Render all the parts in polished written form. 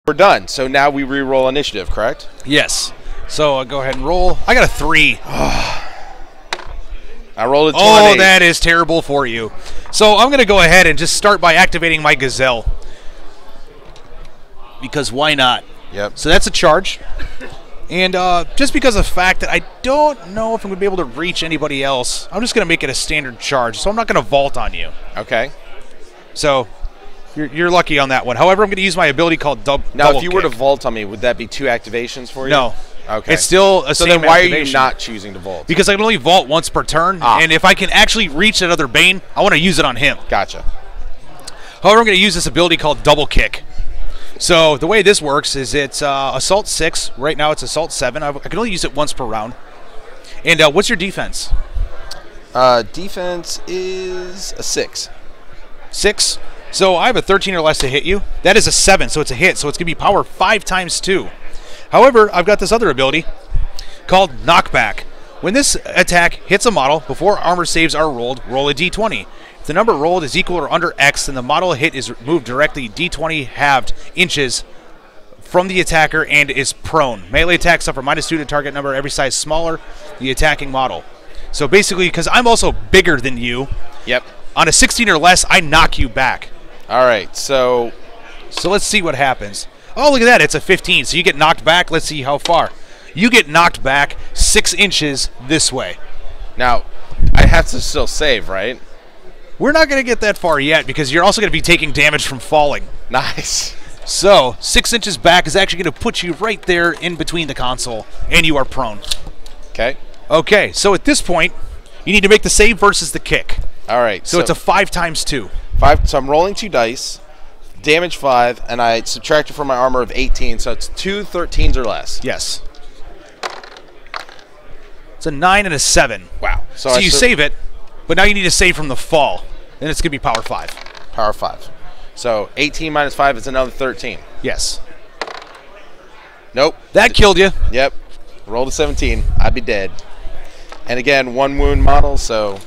We're done. So now we re-roll initiative, correct? Yes. So go ahead and roll. I got a 3. I rolled a 2 Oh, and 8. that is terrible for you. So I'm going to go ahead and just start by activating my Gazelle. Because why not? Yep. So that's a charge. And just because of the fact that I don't know if I'm going to be able to reach anybody else, I'm just going to make it a standard charge. So I'm not going to vault on you. Okay. So you're lucky on that one. However, I'm going to use my ability called double Now, if you were to kick. vault on me, would that be 2 activations for you? No. Okay. It's still a So same then why are activation. you not choosing to vault? Because I can only vault once per turn, and if I can actually reach that other Bane, I want to use it on him. Gotcha. However, I'm going to use this ability called Double Kick. So the way this works is it's Assault 6. Right now it's Assault 7. I can only use it once per round. And what's your defense? Defense is a 6. 6. So I have a 13 or less to hit you. That is a 7, so it's a hit. So it's going to be power 5 times 2. However, I've got this other ability called Knockback. When this attack hits a model, before armor saves are rolled, roll a d20. If the number rolled is equal or under X, then the model hit is moved directly d20 halved inches from the attacker and is prone. Melee attacks suffer -2 to target number every size smaller the attacking model. So basically, because I'm also bigger than you, Yep. on a 16 or less, I knock you back. All right. So let's see what happens. Oh, look at that. It's a 15. So you get knocked back. Let's see how far. You get knocked back 6 inches this way. now I have to still save, right? We're not going to get that far yet because you're also going to be taking damage from falling. Nice. So 6 inches back is actually going to put you right there in between the console, and you are prone. Okay. Okay, so at this point, you need to make the save versus the kick. All right. So it's a 5 times 2. 5. So I'm rolling 2 dice, damage 5, and I subtract it from my armor of 18. So it's 2 13s or less. Yes. It's a 9 and a 7. Wow. So you save it, but now you need to save from the fall. Then it's going to be power 5. Power 5. So 18 minus 5 is another 13. Yes. Nope. That killed you. Yep. Rolled a 17. I'd be dead. And again, 1 wound model, so...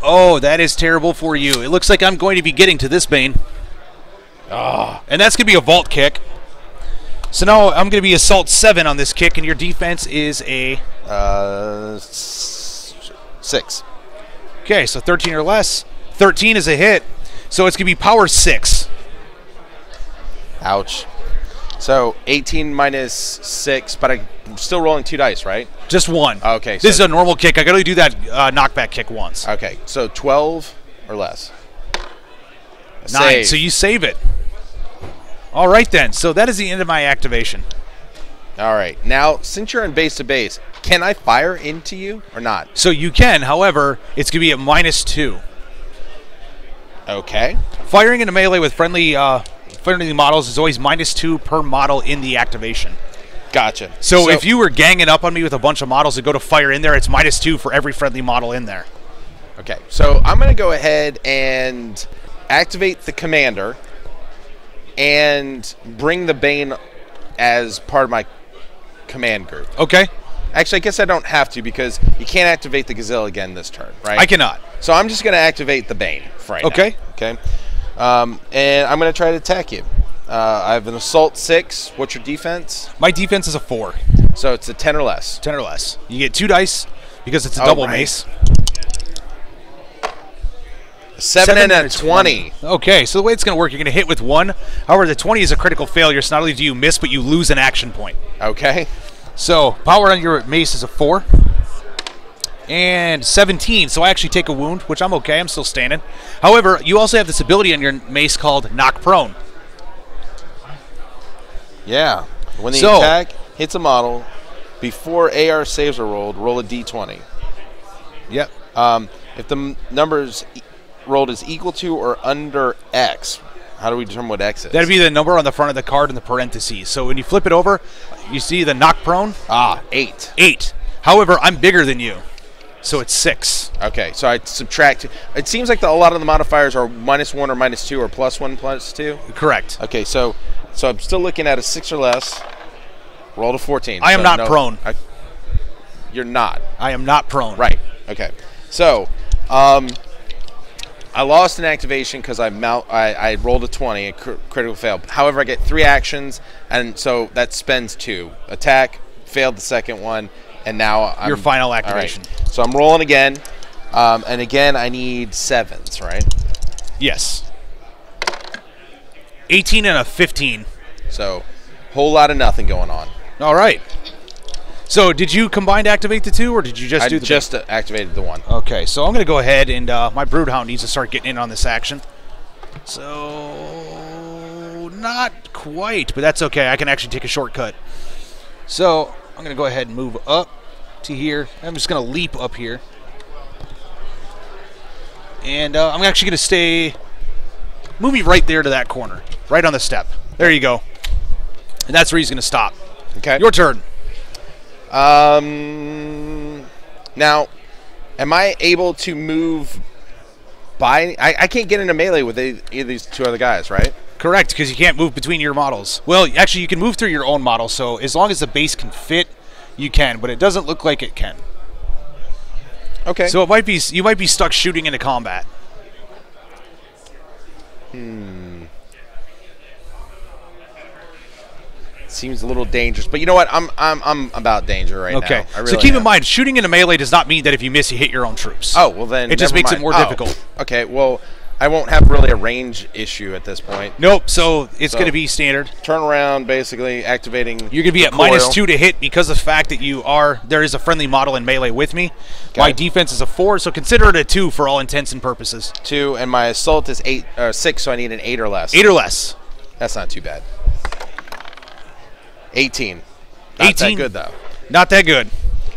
Oh, that is terrible for you. It looks like I'm going to be getting to this Bane. Oh. And that's going to be a vault kick. So now I'm going to be Assault 7 on this kick, and your defense is a... 6. Okay, so 13 or less. 13 is a hit, so it's going to be power 6. Ouch. So 18 minus 6, but I'm still rolling 2 dice, right? Just 1. Okay. This is a normal kick. I can only do that knockback kick once. Okay, so 12 or less. 9, Save. so you save it. All right, then. So that is the end of my activation. All right. Now, since you're in base to base, can I fire into you or not? So you can, however, it's going to be at -2. Okay. Firing into melee with friendly models is always -2 per model in the activation. Gotcha. So if you were ganging up on me with a bunch of models and go to fire in there, it's -2 for every friendly model in there. Okay. So I'm going to go ahead and activate the commander and bring the Bane as part of my command group. Okay. Actually, I guess I don't have to because you can't activate the Gazelle again this turn, right? I cannot. So I'm just going to activate the Bane for right now. Okay. Okay. And I'm going to try to attack you. I have an Assault 6. What's your defense? My defense is a 4. So it's a 10 or less. 10 or less. You get 2 dice because it's a double right. mace. 7 and a 20. Okay, so the way it's going to work, you're going to hit with 1. However, the 20 is a critical failure, so not only do you miss, but you lose an action point. Okay. So power on your mace is a 4. And 17, so I actually take a wound, which I'm okay. I'm still standing. However, you also have this ability on your mace called Knock Prone. Yeah. When the attack hits a model, before AR saves are rolled, roll a d20. Yep. If the numbers rolled is equal to or under X, how do we determine what X is? That'd be the number on the front of the card in the parentheses. So when you flip it over, you see the Knock Prone. 8. 8. However, I'm bigger than you, so it's 6. Okay, so I subtract. It seems like a lot of the modifiers are -1 or -2 or +1, +2. Correct. Okay, so I'm still looking at a 6 or less. Roll to 14. I am not prone. You're not. I am not prone. Right. Okay. So, I lost an activation because I rolled a 20, a critical fail. However, I get 3 actions, and so that spends 2. Attack, failed the second one, and now I'm... Your final activation. All right. So I'm rolling again, and again I need 7s, right? Yes. 18 and a 15. So, whole lot of nothing going on. All right. So, did you combine to activate the 2, or did you just do the... I just activated the 1. Okay, so I'm going to go ahead, and my Broodhound needs to start getting in on this action. So, not quite, but that's okay. I can actually take a shortcut. So, I'm going to go ahead and move up to here. I'm just going to leap up here. And I'm actually going to stay... Move me right there to that corner, right on the step. There you go. And that's where he's going to stop. Okay. Your turn. Now, am I able to move by... I can't get into melee with either of these 2 other guys, right? Correct, because you can't move between your models. Well, actually, you can move through your own model, so as long as the base can fit, you can, but it doesn't look like it can. Okay. So it might be you might be stuck shooting into combat. Seems a little dangerous, but you know what? I'm about danger right now. Okay. I really So keep in am. mind, shooting into melee does not mean that if you miss, you hit your own troops. Oh, well then it just never makes mind. it more difficult. Okay, well, I won't have really a range issue at this point. Nope. So it's going to be standard. Turn around, basically activating. You're going to be at -2 to hit because of the fact that there is a friendly model in melee with me. Okay. My defense is a 4, so consider it a 2 for all intents and purposes. 2, and my assault is 6, so I need an 8 or less. 8 or less. That's not too bad. 18. Not 18. that good though. Not that good.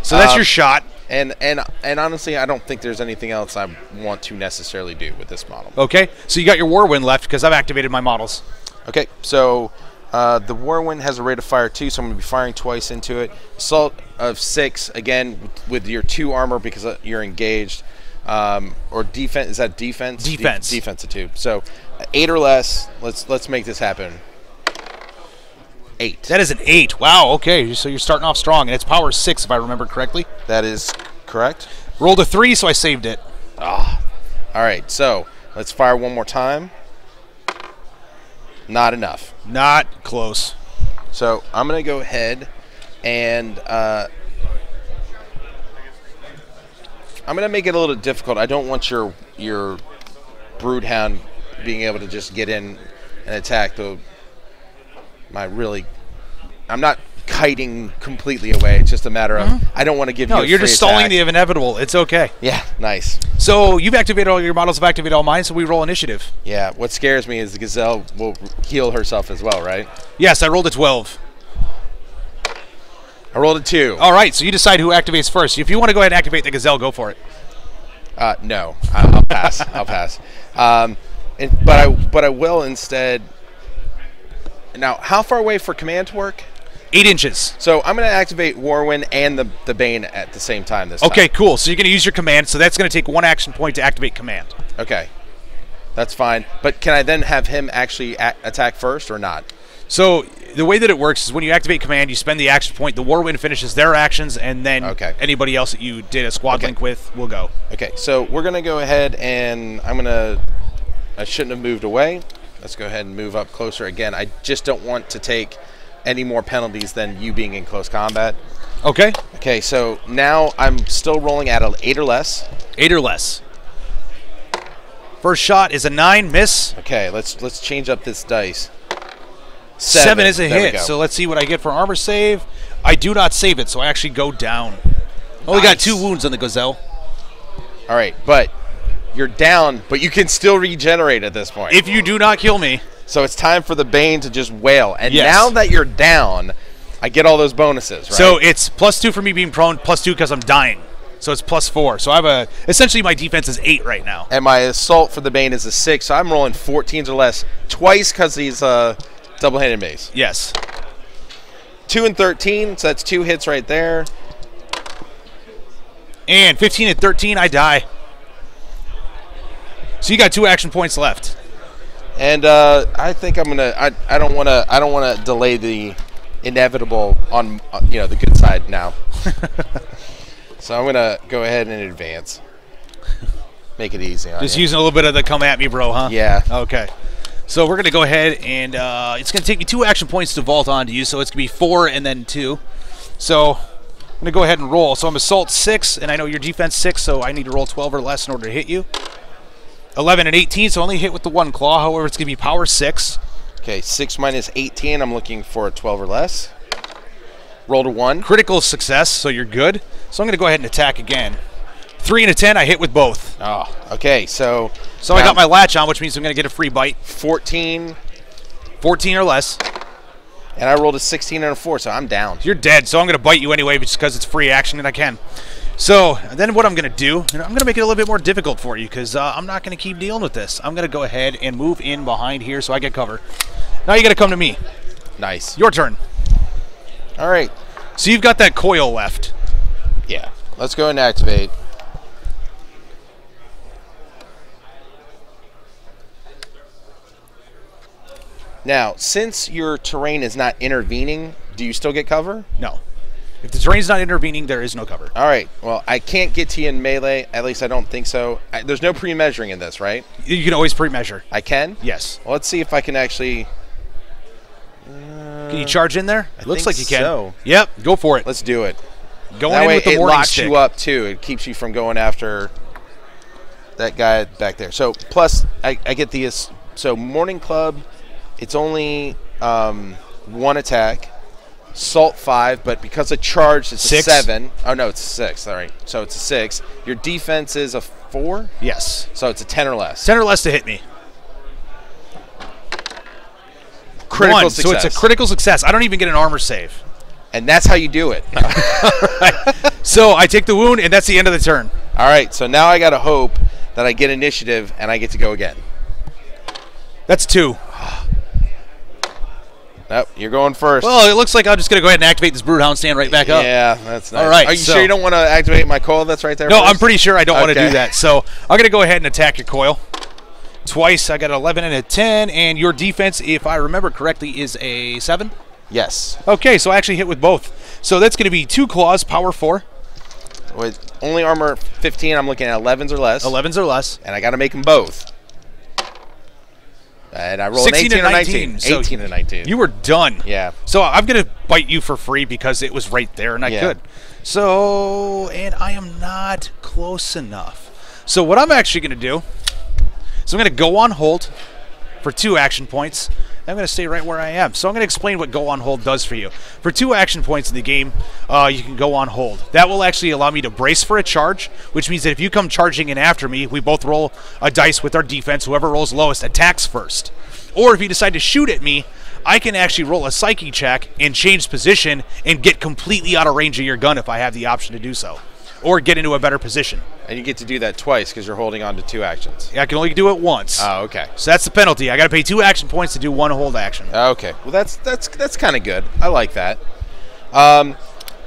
So that's your shot. And honestly, I don't think there's anything else I want to necessarily do with this model. Okay. So you got your Whirlwind left because I've activated my models. Okay, so the Whirlwind has a rate of fire 2, so I'm going to be firing twice into it. Assault of 6, again, with your 2 armor because you're engaged. Or defense, is that defense? Defense. Defense of 2. So 8 or less, let's make this happen. 8. That is an 8. Wow, okay. So you're starting off strong, and it's power 6 if I remember correctly. That is correct. Rolled a 3, so I saved it. All right, so let's fire one more time. Not enough. Not close. So I'm going to go ahead and I'm going to make it a little difficult. I don't want your Broodhound being able to just get in and attack I'm not kiting completely away. It's just a matter of I don't want to give you a you're free just stalling attack. the inevitable. It's okay. Yeah, nice. So you've activated all your models, I've activated all mine, so we roll initiative. Yeah, what scares me is the Gazelle will heal herself as well, right? Yes, I rolled a 12. I rolled a 2. All right, so you decide who activates first. If you want to go ahead and activate the Gazelle, go for it. No, I'll pass. I'll pass. But I will instead. Now, how far away for command to work? 8 inches. So I'm going to activate Whirlwind and the Bane at the same time this time. Okay, cool. So you're going to use your command, so that's going to take 1 action point to activate command. Okay. That's fine. But can I then have him actually attack first or not? So the way that it works is when you activate command, you spend the action point, the Whirlwind finishes their actions, and then anybody else that you did a squad link with will go. Okay, so we're going to go ahead and I shouldn't have moved away. Let's go ahead and move up closer again. I just don't want to take any more penalties than you being in close combat. Okay. Okay, so now I'm still rolling at an 8 or less. 8 or less. First shot is a 9, miss. Okay, let's change up this dice. 7 is a there hit. So let's see what I get for armor save. I do not save it, so I actually go down. Only got 2 wounds on the Gazelle. All right, but you're down, but you can still regenerate at this point. If you do not kill me. So it's time for the Bane to just wail. And now that you're down, I get all those bonuses, right? So it's +2 for me being prone, +2 because I'm dying. So it's +4. So I have essentially my defense is 8 right now. And my assault for the Bane is a 6, so I'm rolling 14s or less twice because he's double-handed mace. Yes. 2 and 13, so that's 2 hits right there. And 15 and 13, I die. So you got 2 action points left. And I think I'm gonna. I don't want to delay the inevitable on the good side now. So I'm gonna go ahead and advance. Make it easy on Just you. using a little bit of the come at me, bro, huh? Yeah. Okay. So we're going to go ahead and it's going to take me 2 action points to vault onto you, so it's going to be 4 and then 2. So I'm going to go ahead and roll. So I'm assault 6, and I know your defense 6, so I need to roll 12 or less in order to hit you. 11 and 18, so only hit with the 1 claw. However, it's going to be power 6. Okay, 6 minus 18. I'm looking for a 12 or less. Rolled a 1. Critical success, so you're good. So I'm going to go ahead and attack again. 3 and a 10, I hit with both. Oh, okay. So I got my latch on, which means I'm going to get a free bite. 14. 14 or less. And I rolled a 16 and a 4, so I'm down. You're dead, so I'm going to bite you anyway just because it's free action and I can. So then what I'm going to do, I'm going to make it a little bit more difficult for you because I'm not going to keep dealing with this. I'm going to go ahead and move in behind here so I get cover. Now you got to come to me. Nice. Your turn. All right. So you've got that coil left. Yeah. Let's go and activate. Now, since your terrain is not intervening, do you still get cover? No. If the terrain's not intervening, there is no cover. All right. Well, I can't get to you in melee. At least I don't think so. There's no pre-measuring in this, right? You can always pre-measure. I can? Yes. Well, let's see if I can actually... Can you charge in there? It looks think like you can. so. Yep. Go for it. Let's do it. Going That in way with the it warning locks stick. you up, too. It keeps you from going after that guy back there. So, plus, I get the... So, Morning Club, it's only 1 attack. Salt 5, but because of charge, it's 6. a 7. Oh, no, it's a 6. All right. So, it's a 6. Your defense is a 4? Yes. So, it's a 10 or less. 10 or less to hit me. Critical 1, success. so it's a critical success. I don't even get an armor save. And that's how you do it. So I take the wound, and that's the end of the turn. All right, so now I got to hope that I get initiative and I get to go again. That's 2. Nope, you're going first. Well, it looks like I'm just going to go ahead and activate this Broodhound stand right back up. Yeah, that's nice. All right, Are you so- sure you don't want to activate my coil that's right there? No, first? I'm pretty sure I don't want to Okay. do that. So I'm going to go ahead and attack your coil. Twice, I got an 11 and a 10, and your defense, if I remember correctly, is a 7? Yes. Okay, so I actually hit with both. So that's going to be 2 claws, power 4. With only armor 15, I'm looking at 11s or less. 11s or less. And I got to make them both. And I rolled 16 an 18 and or 19. 19. So 18 and 19. You were done. Yeah. So I'm going to bite you for free because it was right there and I Yeah. could. So, and I am not close enough. So what I'm actually going to do is I'm going to go on hold for 2 action points. I'm going to stay right where I am. So I'm going to explain what go on hold does for you. For 2 action points in the game, you can go on hold. That will actually allow me to brace for a charge, which means that if you come charging in after me, we both roll a dice with our defense. Whoever rolls lowest attacks first. Or if you decide to shoot at me, I can actually roll a psyche check and change position and get completely out of range of your gun if I have the option to do so. Or get into a better position. And you get to do that twice because you're holding on to 2 actions. I can only do it once. Oh, okay. So that's the penalty. I got to pay 2 action points to do 1 hold action. Okay. Well, that's kind of good. I like that.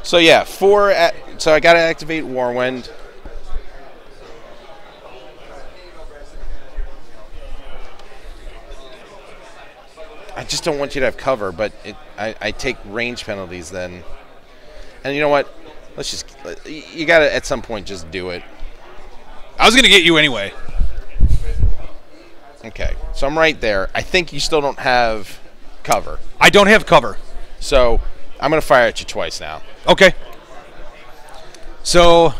So yeah, so I got to activate Warwind. I just don't want you to have cover, but I take range penalties then. And you know what? You got to at some point just do it. I was going to get you anyway. Okay. So I'm right there. I think you still don't have cover. I don't have cover. So I'm going to fire at you twice now. Okay. So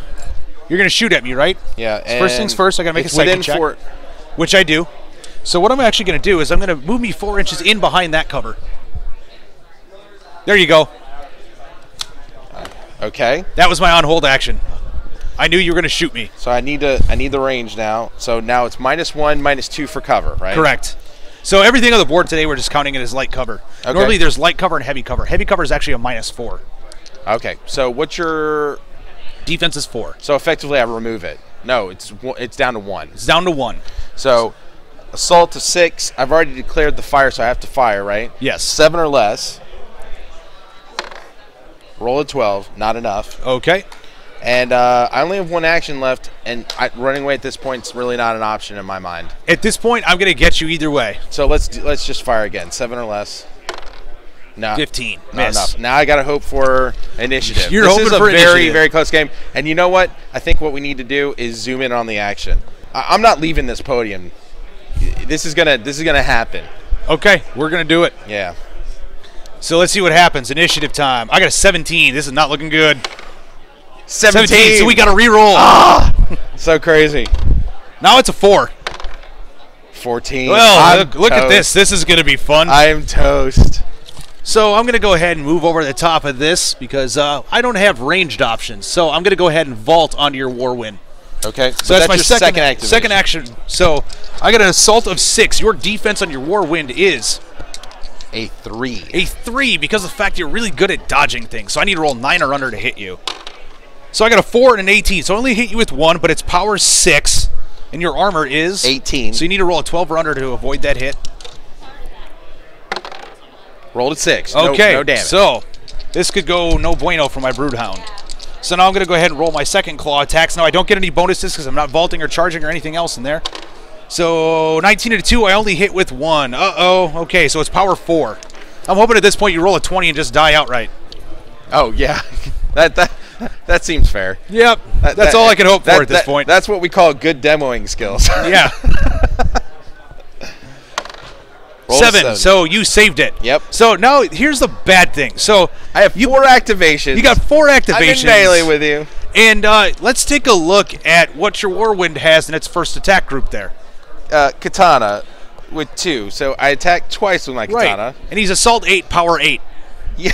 you're going to shoot at me, right? Yeah. So first things first, I got to make a it's psychic within check, 4. which I do. So what I'm actually going to do is I'm going to move me 4 inches in behind that cover. There you go. Okay. That was my on-hold action. I knew you were going to shoot me. So I need the range now. So now it's -1, -2 for cover, right? Correct. So everything on the board today, we're just counting it as light cover. Okay. Normally there's light cover and heavy cover. Heavy cover is actually a -4. Okay. So what's your... Defense is 4. So effectively I remove it. No, it's down to 1. It's down to 1. So assault to 6. I've already declared the fire, so I have to fire, right? Yes. 7 or less. Roll a 12. Not enough. Okay. And I only have 1 action left, and running away at this point is really not an option in my mind. At this point, I'm going to get you either way. So let's just fire again. 7 or less. No. 15. Not Miss. enough. Now I got to hope for initiative. You're this hoping is a for very, initiative. very close game. And you know what? I think what we need to do is zoom in on the action. I'm not leaving this podium. This is gonna happen. Okay, we're gonna do it. Yeah. So let's see what happens. Initiative time. I got a 17. This is not looking good. 17. So we got to re-roll. Ah, so crazy. Now it's a 4. 14. Well, look at this. This is going to be fun. I'm toast. So I'm going to go ahead and move over to the top of this because I don't have ranged options. So I'm going to go ahead and vault onto your war win. Okay. So that's my your second activation. Second action. So I got an assault of 6. Your defense on your war wind is a 3. A 3 because of the fact you're really good at dodging things. So I need to roll 9 or under to hit you. So I got a 4 and an 18. So I only hit you with 1, but it's power 6. And your armor is 18. So you need to roll a 12 or under to avoid that hit. Rolled a 6. Okay. No damage. So this could go no bueno for my Broodhound. So now I'm going to go ahead and roll my second claw attacks. Now I don't get any bonuses because I'm not vaulting or charging or anything else in there. So 19 and a 2, I only hit with 1. Uh-oh. Okay, so it's power 4. I'm hoping at this point you roll a 20 and just die outright. Oh, yeah. That seems fair. Yep. That's all I can hope for at this point. That's what we call good demoing skills. Yeah. 7. So you saved it. Yep. So now here's the bad thing. So I have 4 activations. You got 4 activations. I'm in melee with you. And let's take a look at what your Warwind has in its first attack group there. Katana with 2. So I attack twice with my katana. Right. And he's assault 8, power 8. Yeah.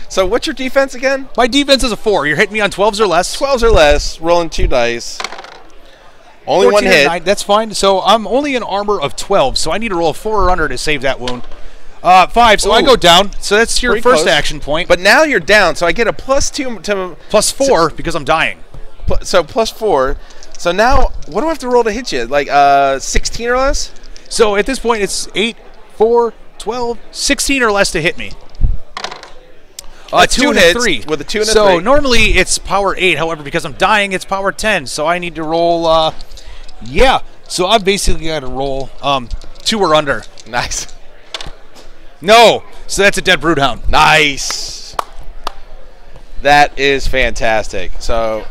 So what's your defense again? My defense is a 4. You're hitting me on 12s or less. 12s or less. Rolling 2 dice. Only 1 hit. 9, that's fine. So I'm only in armor of 12, so I need to roll a 4 or under to save that wound. 5, so Ooh. I go down. So that's your Pretty first close. action point. But now you're down, so I get a +2 to... Plus 4 because I'm dying. So +4. So now, what do I have to roll to hit you? Like 16 or less? So at this point, it's 8, 4, 12, 16 or less to hit me. 2 and a 3. With a 2 and a 3. So normally it's power 8. However, because I'm dying, it's power 10. So I need to roll, yeah. So I've basically got to roll 2 or under. Nice. No. So that's a dead Broodhound. Nice. That is fantastic. So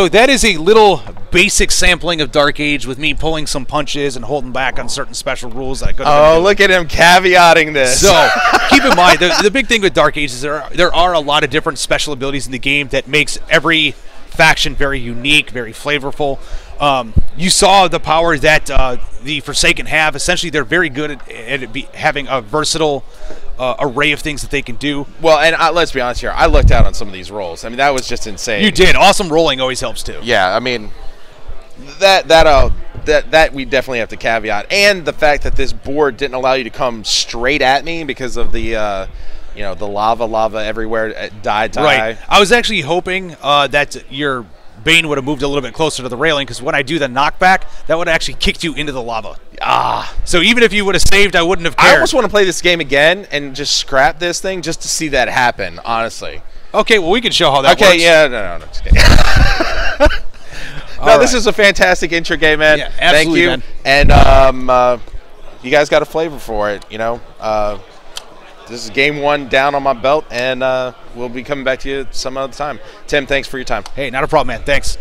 that is a little basic sampling of Dark Age with me pulling some punches and holding back on certain special rules that I could have oh, look at him caveating this. So keep in mind, the big thing with Dark Age is there are a lot of different special abilities in the game that makes every faction very unique, very flavorful. You saw the power that the Foresaken have. Essentially, they're very good at having a versatile array of things that they can do. Well, and let's be honest here. I looked out on some of these rolls. I mean, that was just insane. You did. Awesome rolling always helps too. Yeah, I mean, that we definitely have to caveat, and the fact that this board didn't allow you to come straight at me because of the the lava everywhere. Die. Right. I was actually hoping that your Bane would have moved a little bit closer to the railing, because when I do the knockback, that would have actually kicked you into the lava. So even if you would have saved, I wouldn't have cared. I almost want to play this game again and just scrap this thing just to see that happen, honestly. Okay, well, we can show how that works. Okay, yeah, no, just kidding. No, this is a fantastic intro game, man. Yeah, absolutely, Thank you. man. And you guys got a flavor for it, This is game 1 down on my belt, and we'll be coming back to you some other time. Tim, thanks for your time. Hey, not a problem, man. Thanks.